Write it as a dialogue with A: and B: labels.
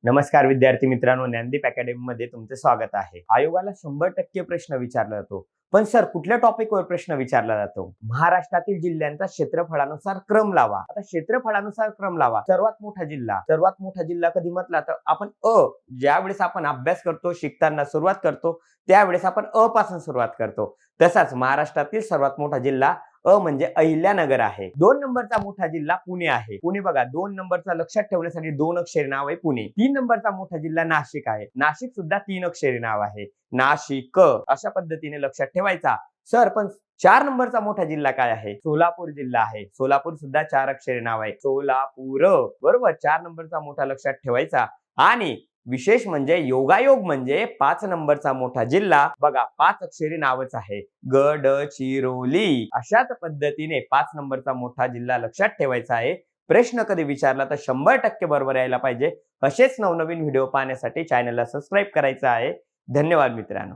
A: नमस्कार विद्यार्थी मित्रांनो, ज्ञानदीप अकॅडमी मध्ये तुमचे स्वागत आहे. आयोगाला 100% प्रश्न विचारला जातो. पण सर, कुठल्या टॉपिकवर प्रश्न विचारला जातो? महाराष्ट्रातील जिल्ह्यांचा क्षेत्रफळानुसार क्रम लावा. आता क्षेत्रफळानुसार क्रम लावा. सर्वात मोठा जिल्हा कधी म्हटला तर आपण ज्यावेळेस आपण अभ्यास करतो, शिकताना सुरुवात करतो, त्यावेळेस आपण पासून सुरुवात करतो. तसाच महाराष्ट्रातील सर्वात मोठा जिल्हा म्हणजे अहिल्यानगर आहे. 2 नंबरचा मोठा जिल्हा पुणे आहे. पुणे बघा, 2 नंबरचा लक्षात ठेवण्यासाठी 2 अक्षरी नाव आहे पुणे. 3 नंबरचा मोठा जिल्हा नाशिक आहे. नाशिक सुद्धा 3 अक्षरी नाव आहे. नाशिक. अशा पद्धतीने लक्षात ठेवायचा. सर, पण 4 नंबरचा मोठा जिल्हा काय आहे? सोलापूर जिल्हा आहे. सोलापूर सुद्धा 4 अक्षरी नाव आहे. सोलापूर. बरोबर, 4 नंबरचा मोठा लक्षात ठेवायचा. आणि विशेष म्हणजे योगायोग म्हणजे 5 नंबरचा मोठा जिल्हा बघा, 5 अक्षरी नावच आहे, गडचिरोली. अशाच पद्धतीने 5 नंबरचा मोठा जिल्हा लक्षात ठेवायचा आहे. प्रश्न कधी विचारला तर 100% बरोबर यायला पाहिजे. असेच नवनवीन व्हिडिओ पाहण्यासाठी चॅनलला सबस्क्राईब करायचं आहे. धन्यवाद मित्रांनो.